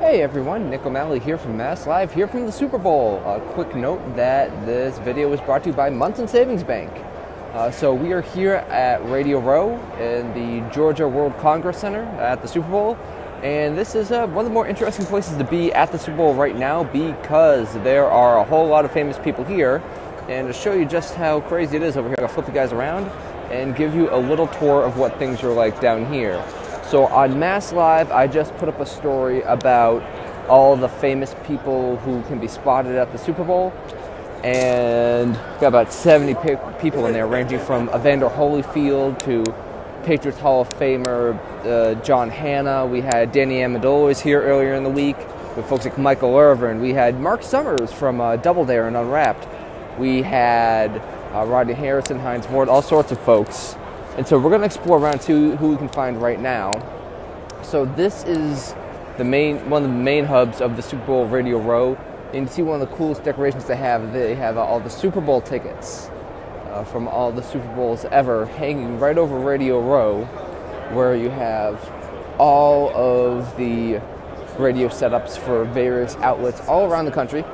Hey everyone, Nick O'Malley here from Mass Live, here from the Super Bowl. A quick note that this video was brought to you by Munson Savings Bank. So we are here at Radio Row in the Georgia World Congress Center at the Super Bowl. And this is one of the more interesting places to be at the Super Bowl right now because there are a whole lot of famous people here. And to show you just how crazy it is over here, I'll flip you guys around and give you a little tour of what things are like down here. So on Mass Live, I just put up a story about all the famous people who can be spotted at the Super Bowl. And got about 70 people in there, ranging from Evander Holyfield to Patriots Hall of Famer John Hanna. We had Danny Amendola was here earlier in the week with folks like Michael Irvin. We had Mark Summers from Double Dare and Unwrapped. We had Rodney Harrison, Heinz Ward, all sorts of folks. And so we're going to explore around to who we can find right now. So this is one of the main hubs of the Super Bowl Radio Row. And you can see one of the coolest decorations they have. They have all the Super Bowl tickets from all the Super Bowls ever hanging right over Radio Row, where you have all of the radio setups for various outlets all around the country.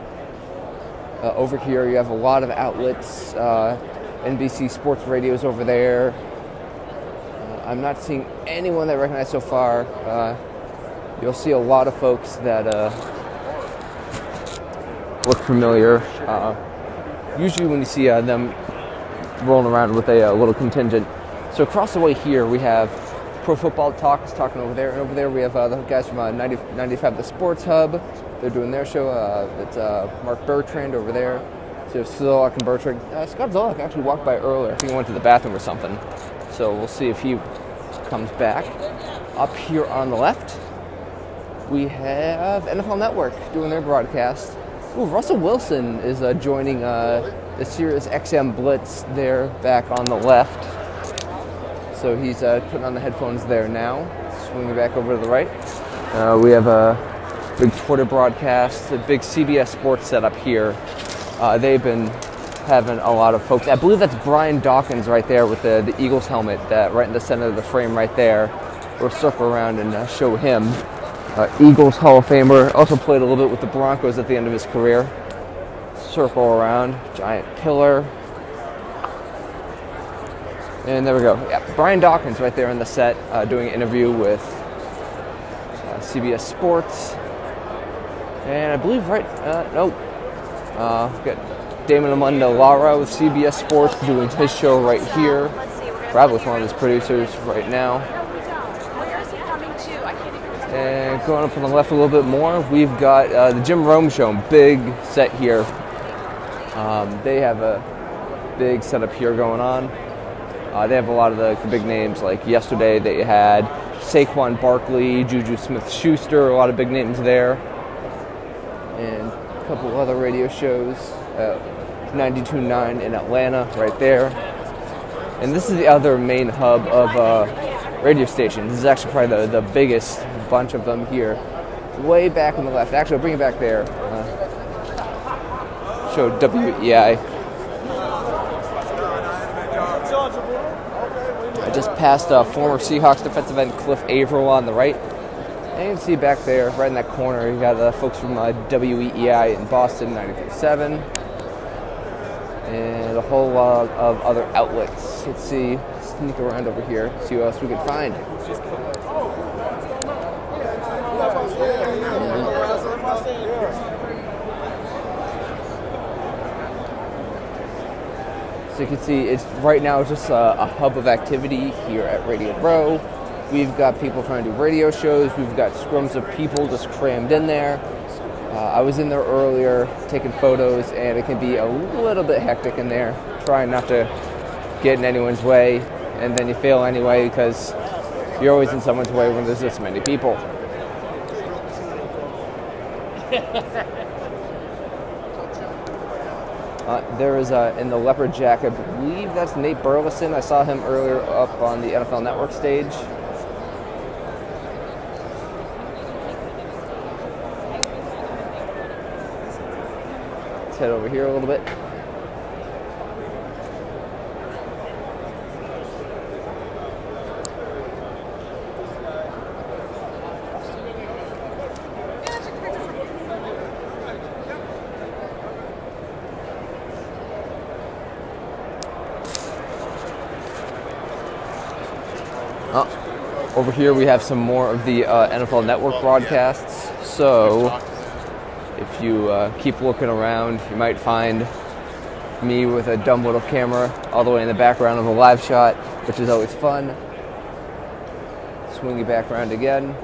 Over here you have a lot of outlets. NBC Sports Radio's over there. I'm not seeing anyone that I recognize so far. You'll see a lot of folks that look familiar. Usually when you see them rolling around with a little contingent. So across the way here we have Pro Football Talk is talking over there. And over there we have the guys from 95 The Sports Hub. They're doing their show. It's Mark Bertrand over there. So Zolak and Bertrand. Scott Zolak actually walked by earlier. I think he went to the bathroom or something. So we'll see if he comes back. Up here on the left, we have NFL Network doing their broadcast. Ooh, Russell Wilson is joining the Sirius XM Blitz there back on the left. So he's putting on the headphones there now. Swinging back over to the right. We have a big Twitter broadcast, a big CBS Sports setup here. They've been having a lot of folks. I believe that's Brian Dawkins right there with the Eagles helmet right in the center of the frame right there. We'll circle around and show him. Eagles Hall of Famer, also played a little bit with the Broncos at the end of his career. Circle around, giant pillar. And there we go. Yeah, Brian Dawkins right there in the set doing an interview with CBS Sports. And I believe got Damon Amanda Lara with CBS Sports doing his show right here. Probably with one of his producers right now. And going up on the left a little bit more, we've got the Jim Rome Show, big set here. They have a big setup here going on. They have a lot of the big names, like yesterday they had Saquon Barkley, Juju Smith-Schuster, a lot of big names there. And a couple other radio shows. 92.9 in Atlanta right there. And this is the other main hub of radio stations. This is actually probably the biggest bunch of them here. Way back on the left. Actually, I'll bring it back there. Show WEI. I just passed former Seahawks defensive end Cliff Averill on the right. And you can see back there, right in that corner, you got the folks from WEI in Boston, 93.7. And a whole lot of other outlets. Let's see, sneak around over here, see what else we can find. So you can see it's right now just a hub of activity here at Radio Row. We've got people trying to do radio shows. We've got scrums of people just crammed in there. I was in there earlier taking photos, and it can be a little bit hectic in there, trying not to get in anyone's way, and then you fail anyway because you're always in someone's way when there's this many people. There is in the leopard jacket, I believe that's Nate Burleson. I saw him earlier up on the NFL Network stage. Head over here a little bit. Over here we have some more of the NFL Network broadcasts. So if you keep looking around, you might find me with a dumb little camera all the way in the background of a live shot, which is always fun. Swing you back around again.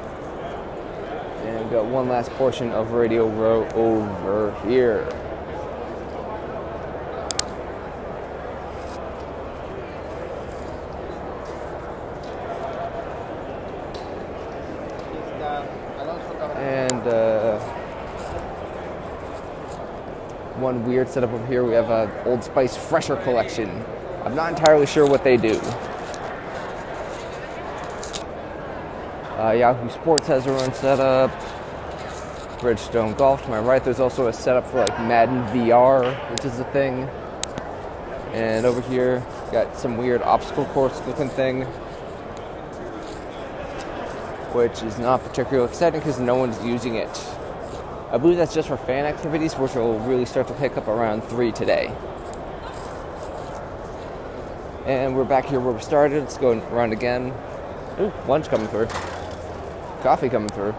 And we've got one last portion of Radio Row over here. And one weird setup over here, we have an Old Spice Fresher collection. I'm not entirely sure what they do. Yahoo Sports has their own setup. Bridgestone Golf to my right. There's also a setup for like Madden VR, which is a thing. And over here, got some weird obstacle course looking thing, which is not particularly exciting because no one's using it. I believe that's just for fan activities, which will really start to pick up around 3 today. And we're back here where we started. Let's go around again. Ooh, lunch coming through. Coffee coming through.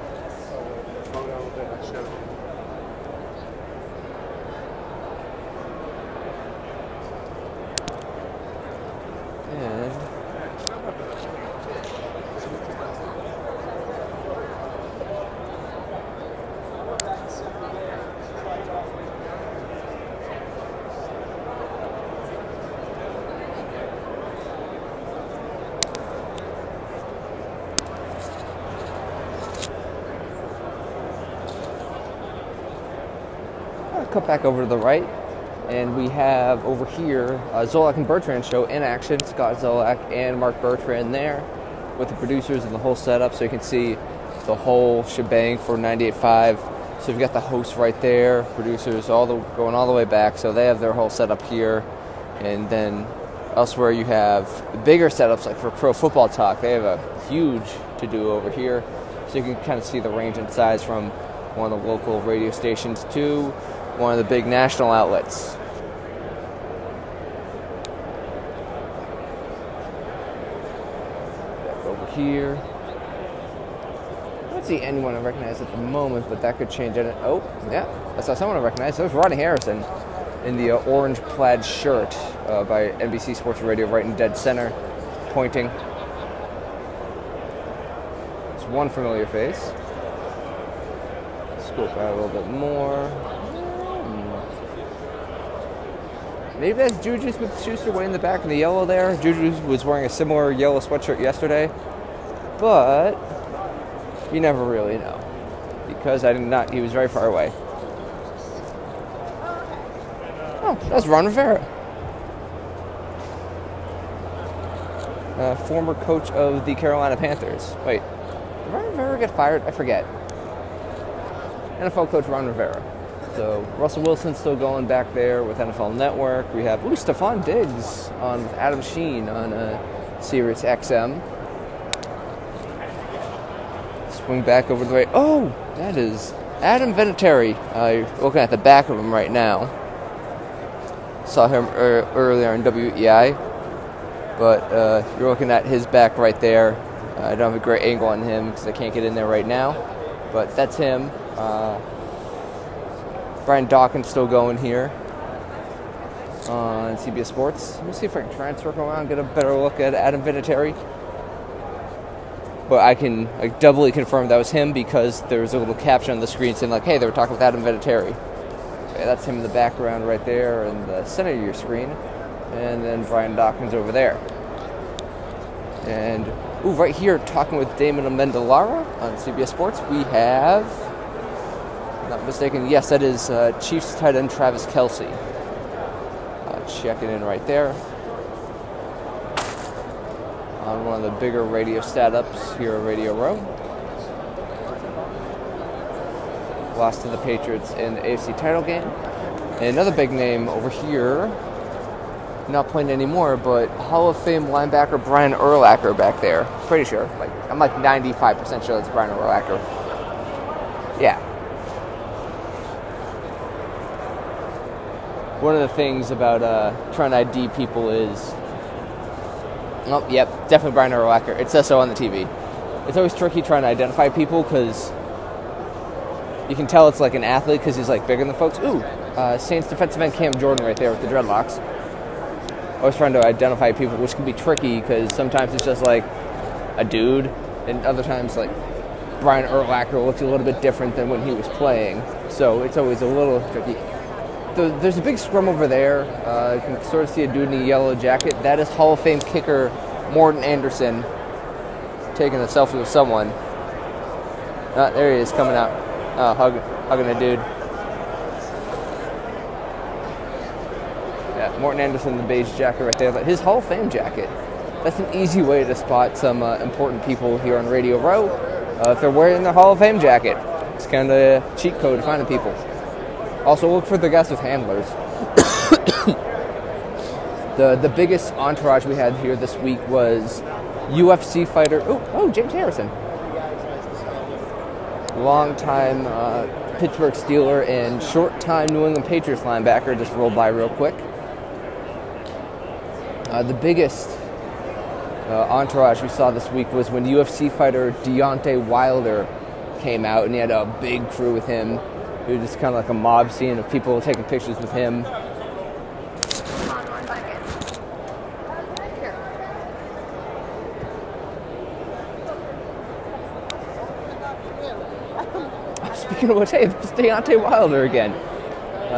Cut back over to the right, and we have over here Zolak and Bertrand show in action. Scott Zolak and Mark Bertrand there with the producers and the whole setup, so you can see the whole shebang for 98.5. So you've got the host right there, producers going all the way back, so they have their whole setup here. And then elsewhere you have the bigger setups, like for Pro Football Talk. They have a huge to-do over here, so you can kind of see the range and size from one of the local radio stations to one of the big national outlets. Back over here. I don't see anyone I recognize at the moment, but that could change. Oh, yeah, I saw someone I recognize. That was Rodney Harrison in the orange plaid shirt by NBC Sports Radio, right in dead center, pointing. It's one familiar face. Scope out a little bit more. Maybe that's Juju Smith-Schuster way in the back in the yellow there. Juju was wearing a similar yellow sweatshirt yesterday, but you never really know because he was very far away. Oh, that's Ron Rivera, former coach of the Carolina Panthers. Wait, did Ron Rivera get fired? I forget. NFL coach Ron Rivera. So Russell Wilson's still going back there with NFL Network. We have Stephon Diggs on with Adam Sheen on Sirius XM. Swing back over to the right. Oh, that is Adam Vinatieri. You're looking at the back of him right now. Saw him earlier on WEI, but you're looking at his back right there. I don't have a great angle on him because I can't get in there right now, but that's him. Brian Dawkins still going here on CBS Sports. Let me see if I can try and circle around and get a better look at Adam Vinatieri. But I can doubly confirm that was him because there was a little caption on the screen saying, like, hey, they were talking with Adam Vinatieri. Okay, that's him in the background right there in the center of your screen. And then Brian Dawkins over there. And, right here, talking with Damon Amendolara on CBS Sports, we have... Not mistaken, yes, that is Chiefs tight end Travis Kelce. Checking in right there. On one of the bigger radio setups here at Radio Row. Lost to the Patriots in the AFC title game. And another big name over here, not playing anymore, but Hall of Fame linebacker Brian Urlacher back there. Pretty sure. I'm 95% sure that's Brian Urlacher. Yeah. One of the things about trying to ID people is Oh, yep, definitely Brian Urlacher. It says so on the TV. It's always tricky trying to identify people because you can tell it's like an athlete because he's like bigger than folks. Ooh, Saints defensive end Cam Jordan right there with the dreadlocks. Always trying to identify people, which can be tricky because sometimes it's just like a dude, and other times like Brian Urlacher looks a little bit different than when he was playing. So it's always a little tricky. There's a big scrum over there. You can sort of see a dude in a yellow jacket. That is Hall of Fame kicker Morten Andersen taking a selfie with someone. There he is coming out. Hugging a dude. Yeah, Morten Andersen, the beige jacket right there. His Hall of Fame jacket. That's an easy way to spot some important people here on Radio Row. If they're wearing their Hall of Fame jacket. It's kind of a cheat code to finding people. Also, look for the guys with handlers. The biggest entourage we had here this week was UFC fighter. Oh, James Harrison. Long-time Pittsburgh Steeler and short-time New England Patriots linebacker just rolled by real quick. The biggest entourage we saw this week was when UFC fighter Deontay Wilder came out, and he had a big crew with him. It was just kind of like a mob scene of people taking pictures with him. Speaking of which, hey, there's Deontay Wilder again.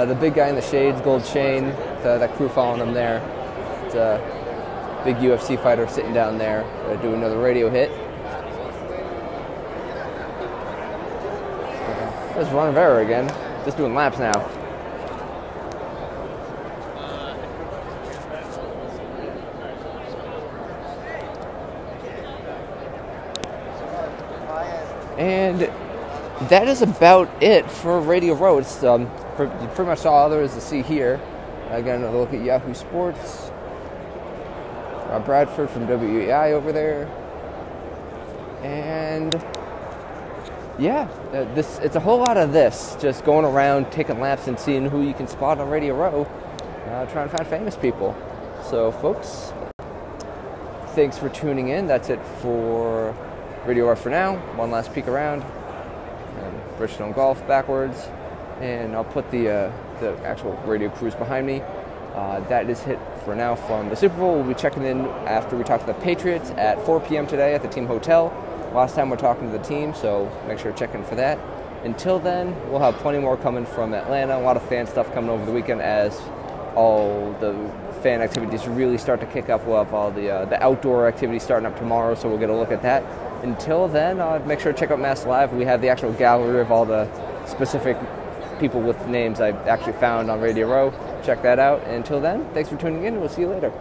The big guy in the shades, gold chain, that crew following him there. It's a big UFC fighter sitting down there doing another radio hit. There's Ron Rivera again, just doing laps now. And that is about it for Radio Row. It's you pretty much saw all there is to see here. Again, another look at Yahoo Sports. Bradford from WEI over there. And yeah, it's a whole lot of this, just going around, taking laps, and seeing who you can spot on Radio Row, trying to find famous people. So, folks, thanks for tuning in. That's it for Radio Row for now. One last peek around. Bridgestone Golf backwards, and I'll put the actual radio crews behind me. That is it for now from the Super Bowl. We'll be checking in after we talk to the Patriots at 4 p.m. today at the team hotel. Last time we're talking to the team, so make sure to check in for that. Until then, we'll have plenty more coming from Atlanta. A lot of fan stuff coming over the weekend as all the fan activities really start to kick up. We'll have all the outdoor activities starting up tomorrow, so we'll get a look at that. Until then, make sure to check out Mass Live. We have the actual gallery of all the specific people with names I actually found on Radio Row. Check that out. And until then, thanks for tuning in, and we'll see you later.